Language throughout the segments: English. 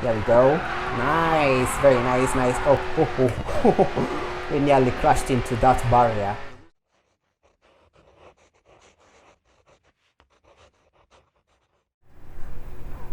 There we go. Nice, very nice, nice. We nearly crashed into that barrier.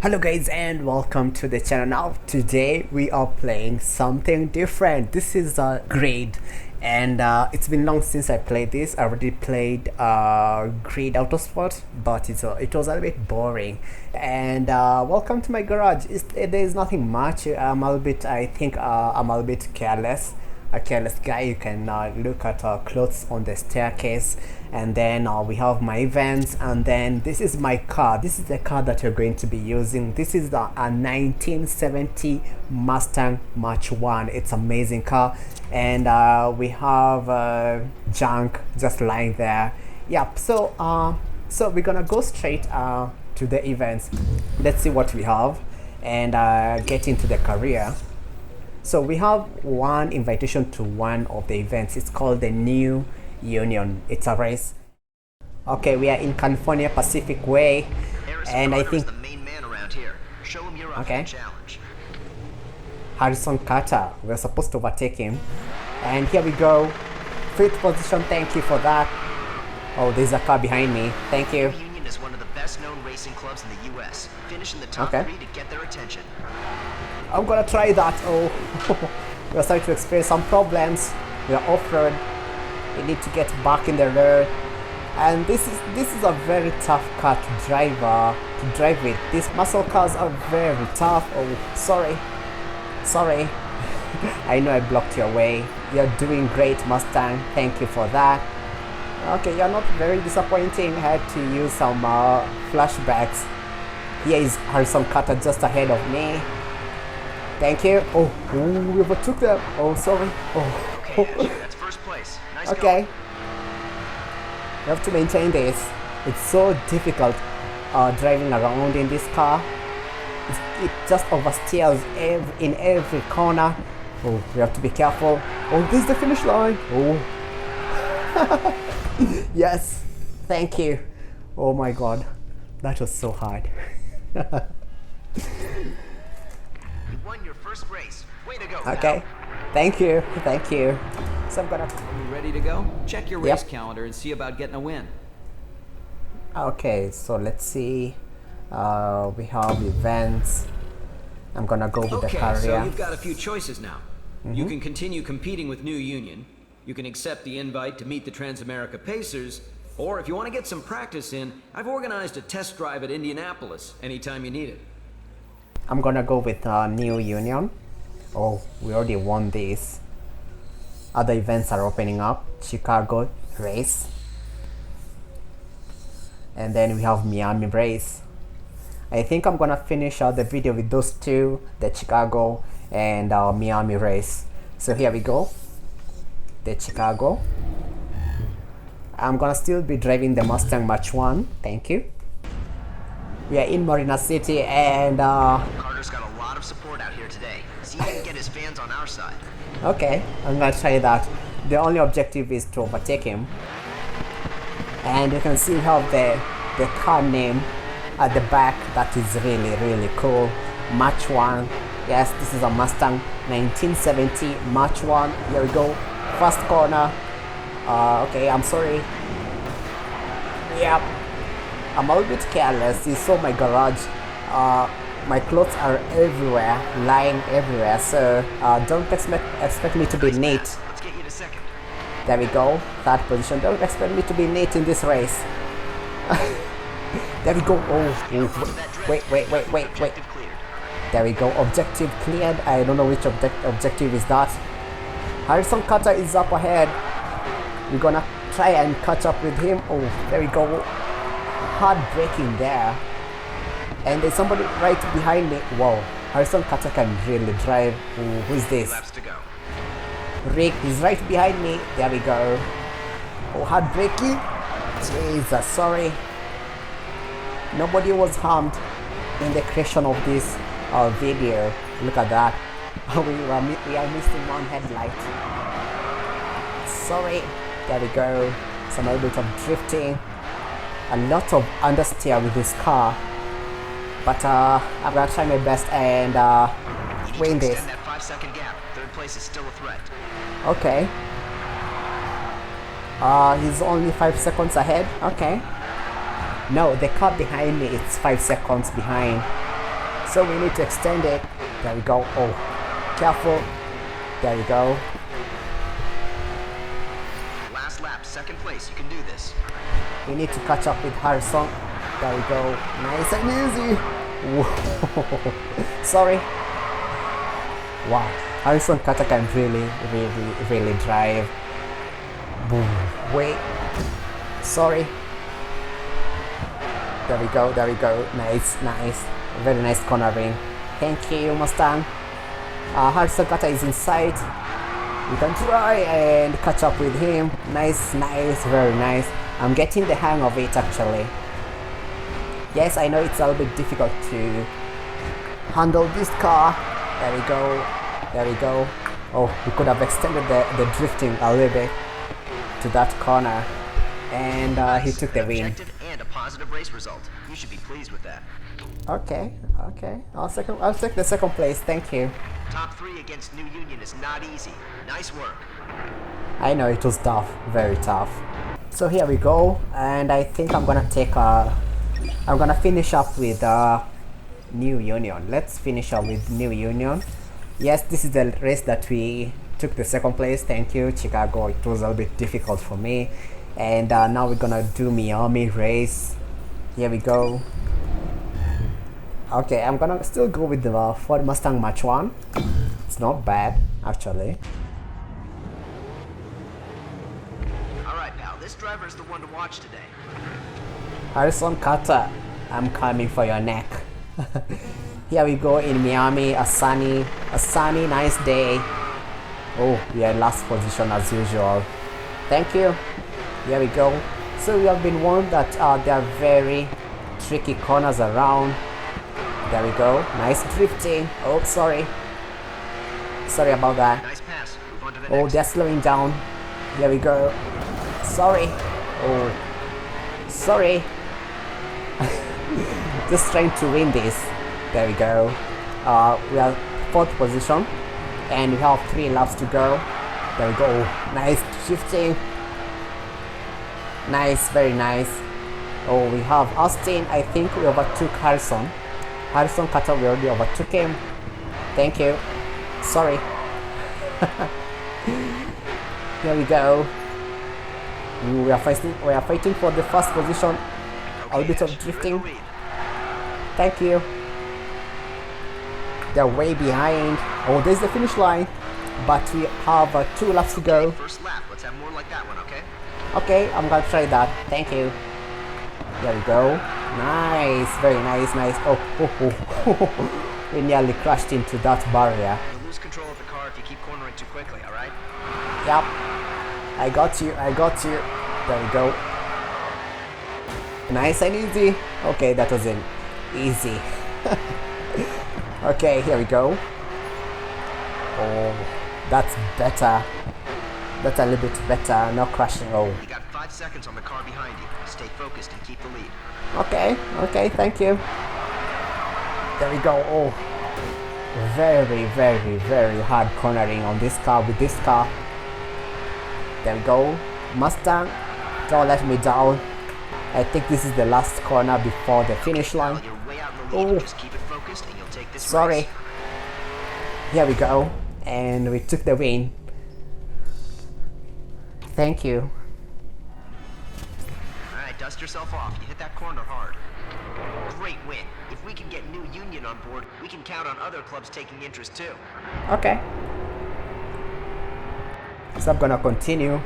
Hello guys and welcome to the channel. Now today we are playing something different. This is a grade and it's been long since I played this. I already played grade autosport, but it was a little bit boring. And welcome to my garage. There is nothing much. I'm a little bit, I think I'm a little bit careless, a careless guy. You can look at clothes on the staircase, and then we have my events, and then this is my car. This is the car that you're going to be using. This is a 1970 Mustang March 1. It's an amazing car, and we have junk just lying there. Yep. So we're gonna go straight to the events. Let's see what we have and get into the career. So we have one invitation to one of the events. It's called the New Union. It's a race. Okay, we are in California Pacific Way, and I think the main man around here. Show him you're up for the challenge. Harrison Carter. We're supposed to overtake him, and here we go. 5th position. Thank you for that. Oh, there's a car behind me. Thank you. Union is one of the best-known racing clubs in the U.S. Finish in the top 3 to get their attention. I'm gonna try that. Oh, we're starting to experience some problems. We are off-road. We need to get back in the road, and this is a very tough car to drive with. These muscle cars are very tough. Oh, sorry. I know I blocked your way. You're doing great, Mustang. Thank you for that. Okay, you're not very disappointing. I had to use some flashbacks. Here is Harrison Carter just ahead of me. Thank you. Oh, we overtook them. Oh, sorry. Oh. Okay, that's first place. Nice Okay. going. You have to maintain this. It's so difficult driving around in this car. It just oversteers in every corner. Oh, we have to be careful. Oh, this is the finish line. Oh. Yes. Thank you. Oh my God. That was so hard. You won your first race. Way to go. Okay. Thank you. So I'm gonna. You ready to go? Check your race calendar and see about getting a win. Okay, so let's see. We have events. I'm gonna go with the career. So you've got a few choices now. You can continue competing with New Union. You can accept the invite to meet the Transamerica Pacers, or if you want to get some practice in, I've organized a test drive at Indianapolis anytime you need it. I'm gonna go with New Union. Oh, we already won this. Other events are opening up. Chicago race, and then we have Miami race. I think I'm gonna finish out the video with those two, the Chicago and Miami race. So here we go, the Chicago. I'm gonna still be driving the Mustang March 1. Thank you. We are in Marina City, and Carter's got a lot of support out here today. See if he can get his fans on our side. okay, I'm gonna try that. The only objective is to overtake him. And you can see we have the car name at the back. That is really cool. March 1. Yes, this is a Mustang 1970 March 1. Here we go. First corner. Okay, I'm sorry. Yep. I'm a little bit careless. You saw my garage. My clothes are everywhere, lying everywhere. So don't expect me to be neat. Let's get you to second. There we go. 3rd position. Don't expect me to be neat in this race. There we go. Oh, wait. Objective cleared. There we go. Objective cleared. I don't know which objective is that. Harrison Carter is up ahead. We're gonna try and catch up with him. Oh, there we go. Hard braking there. And there's somebody right behind me. Wow. Harrison Carter can really drive. Ooh, who is this? Laps to go. Rick is right behind me. There we go. Oh, hard braking. Jesus, sorry. Nobody was harmed in the creation of this video. Look at that. we are missing one headlight. Sorry. There we go. Some little bit of drifting. A lot of understeer with this car. but I'm gonna try my best and You need win to this. extend that 5-second gap. Third place is still a threat. Okay. He's only 5 seconds ahead. Okay. No, the car behind me is 5 seconds behind. So we need to extend it. There we go. Oh, careful. There we go. Last lap, second place. You can do this. We need to catch up with Harrison. There we go. Nice and easy. Whoa. Sorry. Wow. Harrison Carter can really drive. Boom. Wait. Sorry. There we go. There we go. Nice. Nice. Very nice cornering. Thank you, Mustang. Harrison Carter is inside. You can try and catch up with him. Nice, nice, very nice. I'm getting the hang of it actually. Yes, I know it's a little bit difficult to handle this car. There we go. There we go. Oh, we could have extended the drifting a little bit to that corner. And he took the win. Objective and a positive race result. You should be pleased with that. Okay, okay. I'll take the second place. Thank you. Top 3 against New Union is not easy. Nice work. I know it was tough, very tough. So here we go, and I think I'm gonna finish up with New Union. Let's finish up with New Union. Yes, this is the race that we took the second place. Thank you, Chicago. It was a little bit difficult for me, and now we're gonna do Miami race. Here we go. Okay, I'm gonna still go with the Ford Mustang Match 1. It's not bad, actually. Alright, pal. This driver is the one to watch today. Harrison Carter, I'm coming for your neck. Here we go in Miami, a sunny, nice day. Oh, we are in last position as usual. Thank you. Here we go. So we have been warned that there are very tricky corners around. There we go. Nice drifting. Oh, sorry. Sorry about that. Nice pass. Move on to the Oh, next. they're slowing down. There we go. Sorry. Oh, sorry. Just trying to win this. There we go. We are 4th position, and we have 3 laps to go. There we go. Nice shifting. Nice, very nice. Oh, we have Austin. I think we overtook Harrison. Harrison Carter, we already overtook him. Thank you. Sorry. Here we go. We are fighting for the first position. A little bit of drifting. Thank you. They're way behind. Oh, there's the finish line. But we have 2 laps to go. First lap. Let's have more like that one, okay? Okay, I'm gonna try that. Thank you. There we go. Nice. Very nice, nice. Oh. We nearly crashed into that barrier. You'll lose control of the car if you keep cornering too quickly, alright? Yep. I got you. There we go. Nice and easy. Okay, that wasn't easy. Okay, here we go. Oh, that's better. That's a little bit better. No crashing. Oh. You got 5 seconds on the car behind you. Stay focused and keep the lead. Okay, thank you. There we go. Oh. Very hard cornering on this car with this car. There we go. Mustang, don't let me down. I think this is the last corner before the finish line. You're way out in the lead. Oh. Just keep it focused and you'll take this Sorry. race. Here we go. And we took the win. Thank you. Alright, dust yourself off. You hit that corner hard. Great win. If we can get New Union on board, we can count on other clubs taking interest too. Okay. So I'm gonna continue.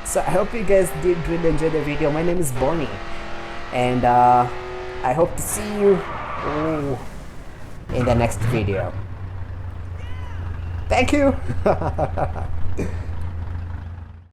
So I hope you guys did really enjoy the video. My name is Bonnie, and I hope to see you in the next video. Thank you.